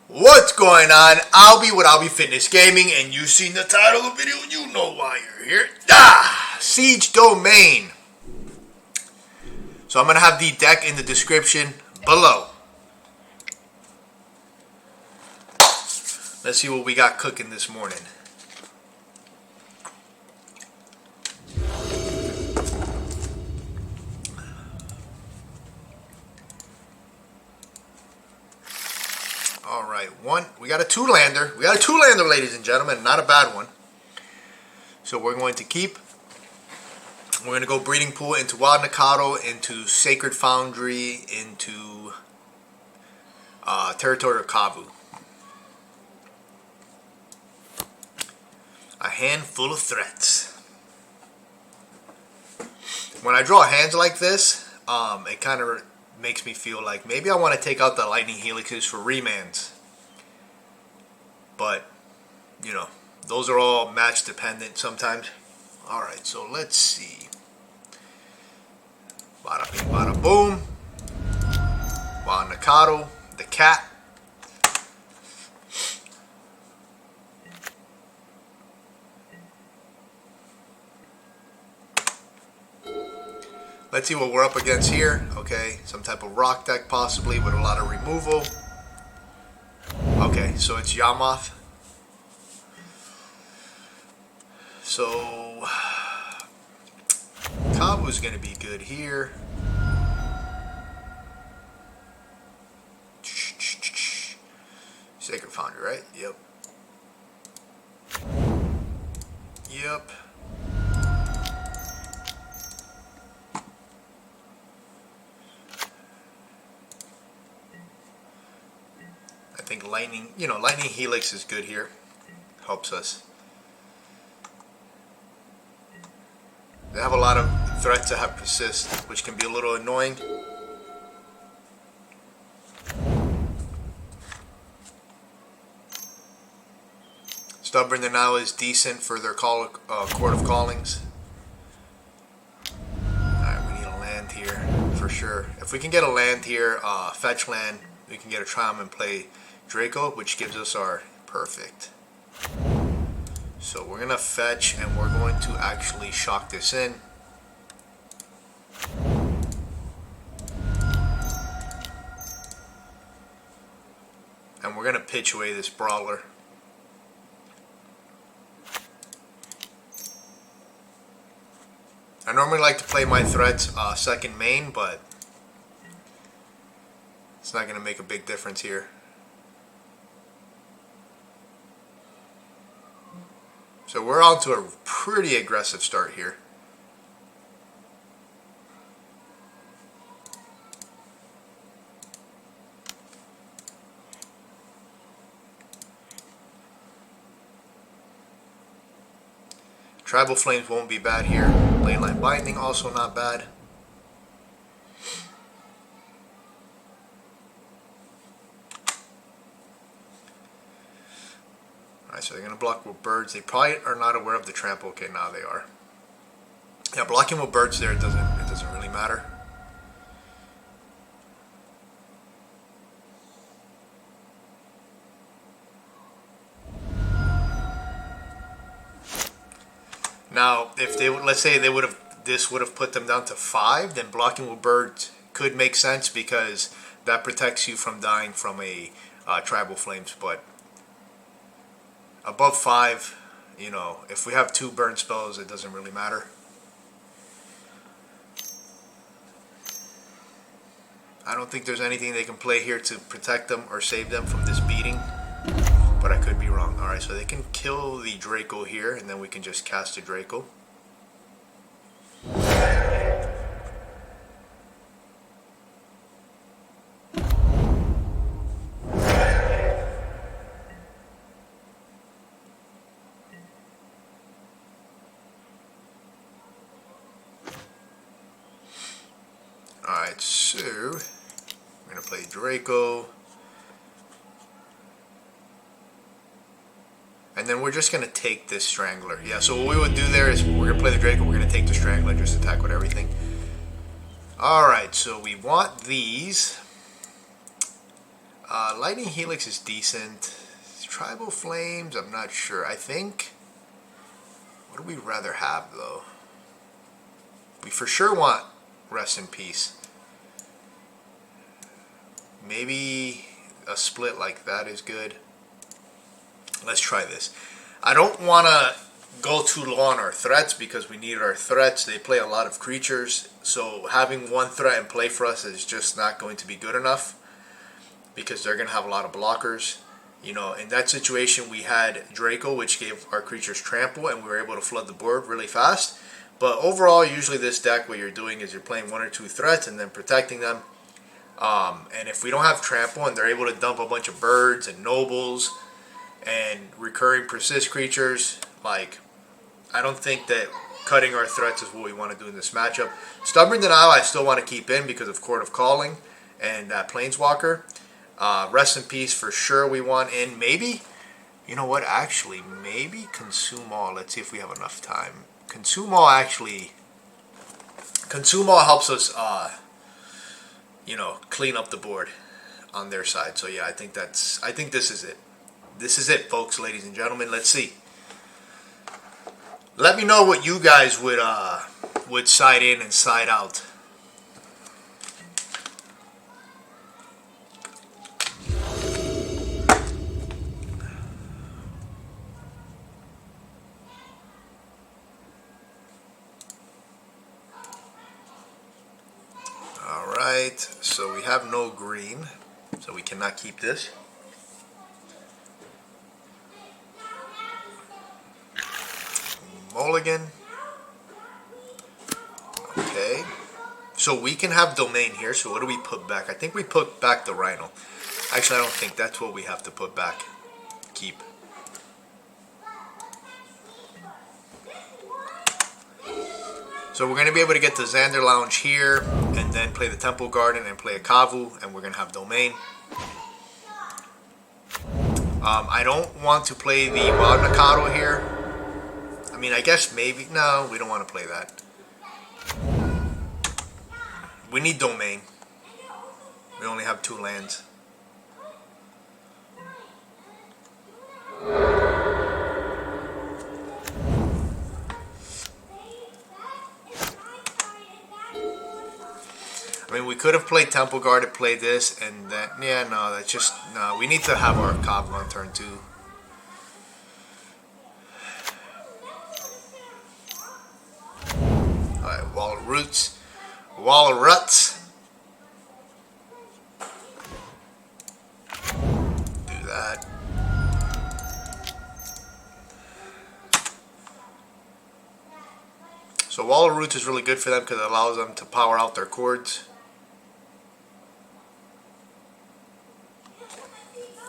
What's going on? I'll be with I'll Be Fitness Gaming, and you've seen the title of the video, you know why you're here. Siege Domain. So I'm going to have the deck in the description below. Let's see what we got cooking this morning. Alright, we got a two-lander. We got a two-lander, ladies and gentlemen. Not a bad one. So we're going to keep. We're going to go Breeding Pool into Wild Nacatl, into Sacred Foundry, into Territorial Kavu. A handful of threats. When I draw hands like this, it kind of makes me feel like maybe I want to take out the Lightning Helixes for remands. But, you know, those are all match dependent sometimes. Alright, so let's see. Bada bing, bada boom. Wild Nacatl, the cat. Let's see what we're up against here. Okay, some type of rock deck possibly with a lot of removal. Okay, so it's Yawgmoth. So Kavu's going to be good here. Sacred Foundry, right? Yep. Yep. I think Lightning Helix is good here. Helps us. They have a lot of threats that have persist, which can be a little annoying. Stubborn Denial is decent for their Court of Callings. Alright, we need a land here for sure. If we can get a land here, fetch land, we can get a Triome and play Draco, which gives us our perfect. So we're going to fetch, and we're going to actually shock this in. And we're going to pitch away this Brawler. I normally like to play my threats second main, but it's not going to make a big difference here. So we're on to a pretty aggressive start here. Tribal Flames won't be bad here. Leyline Binding also not bad. Alright, so they're going to block with birds. They probably are not aware of the trample. Okay, now they are. Yeah, blocking with birds there, it doesn't really matter. Now, if they let's say this would have put them down to 5, then blocking with birds could make sense because that protects you from dying from a Tribal Flames. But above 5, you know, if we have 2 burn spells, it doesn't really matter. I don't think there's anything they can play here to protect them or save them from this beating, but I could be wrong. Alright, so they can kill the Draco here, and then we can just cast a Draco. Alright, so we're going to play Draco. And then we're just going to take this Strangler. Yeah, so what we would do there is we're going to play the Draco, we're going to take the Strangler and just attack with everything. Alright, so we want these. Lightning Helix is decent. Tribal Flames, I'm not sure. I think... What do we rather have, though? We for sure want Rest in Peace. Maybe a split like that is good. Let's try this. I don't want to go too low on our threats because we need our threats. They play a lot of creatures, so having one threat in play for us is just not going to be good enough because they're going to have a lot of blockers. You know, in that situation we had Draco, which gave our creatures trample, and we were able to flood the board really fast. But overall, usually this deck, what you're doing is you're playing one or two threats and then protecting them. And if we don't have trample and they're able to dump a bunch of birds and nobles and recurring persist creatures, like, I don't think that cutting our threats is what we want to do in this matchup. Stubborn Denial I still want to keep in because of Court of Calling and Planeswalker. Rest in Peace for sure we want in. Maybe, you know what, actually, maybe Consume All. Let's see if we have enough time. Consume All actually, Consume All helps us, you know, clean up the board on their side. So yeah, I think this is it. This is it, folks, ladies and gentlemen. Let's see. Let me know what you guys would side in and side out. Alright, so we have no green, so we cannot keep this. Mulligan. Okay. So we can have Domain here, so what do we put back? I think we put back the Rhino. Actually, I don't think that's what we have to put back. Keep. So we're going to be able to get the Xander Lounge here, and then play the Temple Garden and play a Kavu, and we're going to have Domain. I don't want to play the Wild Nacatl here. I mean, I guess maybe... No, we don't want to play that. We need Domain. We only have 2 lands. I mean, we could have played Temple Guard to play this, and then... Yeah, no, that's just... No, we need to have our Kavu on turn 2. Alright, Wall of Roots. Wall of Ruts. Do that. So Wall of Roots is really good for them because it allows them to power out their chords.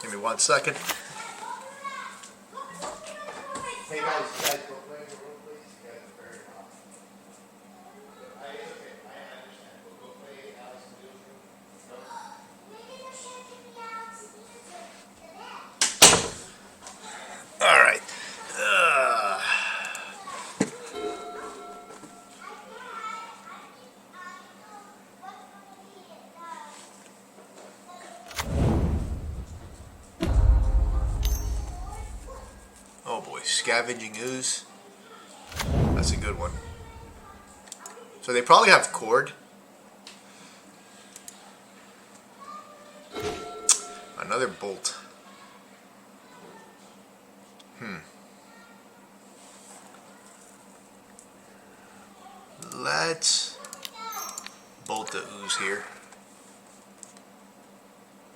Give me 1 second. Hey guys, go play in the room, please. You guys are very hot. It's okay, I understand. We'll go play Alex and Bill's room. No? Alright. Oh boy, Scavenging Ooze. That's a good one. So they probably have Cord. Another Bolt. Let's Bolt the Ooze here.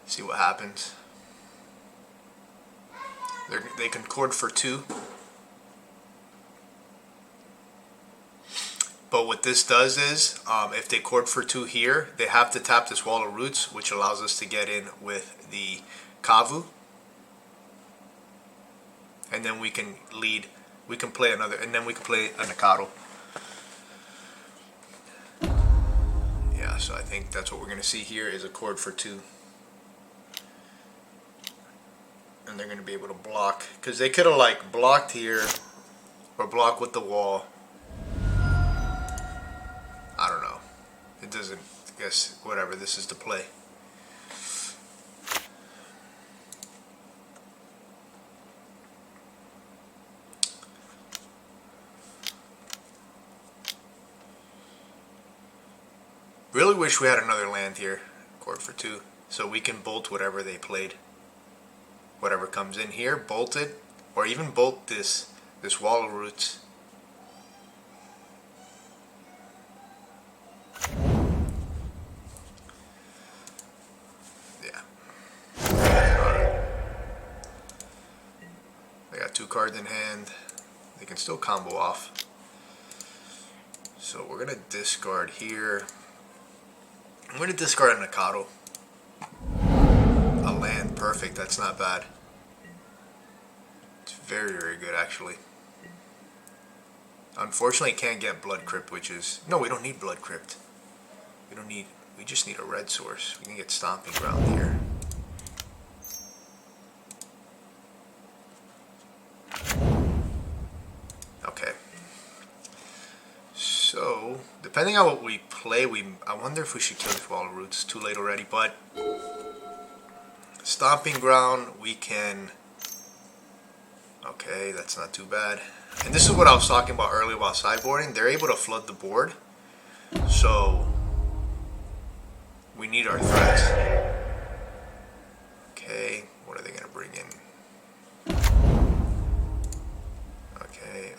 See what happens. They can Cord for 2. But what this does is, if they Cord for 2 here, they have to tap this Wall of Roots, which allows us to get in with the Kavu. And then we can lead, we can play another, and then we can play a Nacatl. Yeah, so I think that's what we're going to see here is a Cord for 2. And they're going to be able to block, because they could have like blocked here or block with the wall. I don't know. It doesn't, I guess, whatever, this is the play. Really wish we had another land here. Court for 2. So we can bolt whatever they played. Whatever comes in here, bolt it. Or even bolt this wall of roots. Yeah. They got 2 cards in hand. They can still combo off. So we're going to discard here. I'm going to discard a Nacatl. A land, perfect, that's not bad. It's very, very good actually. Unfortunately can't get Blood Crypt, which is... No, we don't need Blood Crypt. We just need a red source. We can get Stomping Ground here. Okay. So, depending on what we play, I wonder if we should kill this Wall of Roots. Too late already, but Stomping Ground, we can... Okay, that's not too bad. And this is what I was talking about earlier while sideboarding. They're able to flood the board. So, we need our threats. Okay, what are they going to bring in? Okay,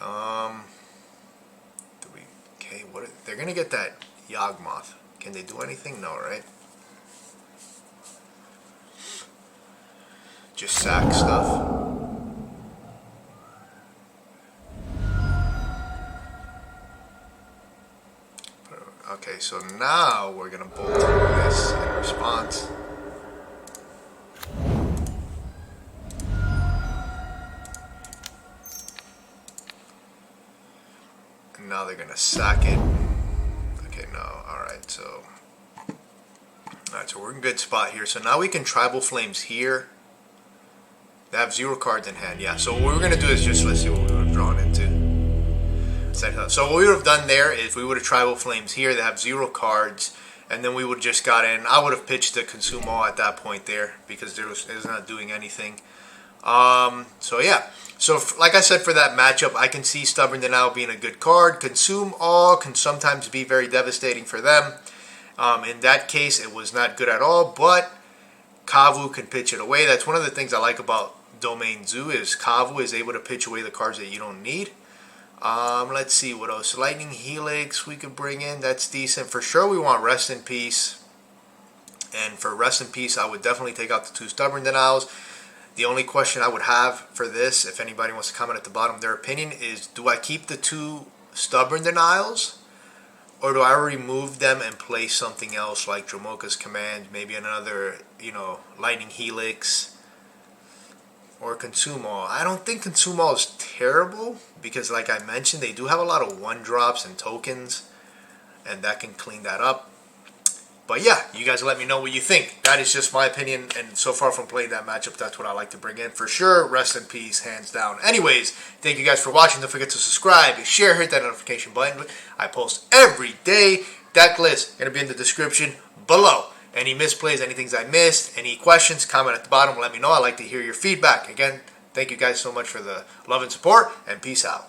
they're going to get that Yawgmoth. Can they do anything? No, right? Just sack stuff. Okay, so now we're going to bolt this in response. And now they're going to sack it. Okay, no. Alright, so we're in a good spot here. So now we can Tribal Flames here. They have 0 cards in hand, yeah. So what we're going to do is just, let's see what we would have drawn into. So what we would have done there is we would have Tribal Flames here. They have 0 cards. And then we would have just got in. I would have pitched the Consume All at that point there because it was not doing anything. So yeah. So like I said, for that matchup, I can see Stubborn Denial being a good card. Consume All can sometimes be very devastating for them. In that case, it was not good at all. But Kavu can pitch it away. That's one of the things I like about Domain Zoo is Kavu is able to pitch away the cards that you don't need. Let's see what else. Lightning Helix we could bring in. That's decent. For sure we want Rest in Peace. And for Rest in Peace, I would definitely take out the 2 Stubborn Denials. The only question I would have for this, if anybody wants to comment at the bottom, their opinion is, do I keep the 2 Stubborn Denials? Or do I remove them and play something else like Dromoka's Command, maybe another, Lightning Helix, or Consume All? I don't think Consume All is terrible, because like I mentioned, they do have a lot of 1-drops and tokens, and that can clean that up. But yeah, you guys let me know what you think. That is just my opinion, and so far from playing that matchup, that's what I like to bring in. For sure, Rest in Peace, hands down. Anyways, thank you guys for watching. Don't forget to subscribe, share, hit that notification button. I post every day. Deck list going to be in the description below. Any misplays, any things I missed, any questions, comment at the bottom. Let me know. I'd like to hear your feedback. Again, thank you guys so much for the love and support, and peace out.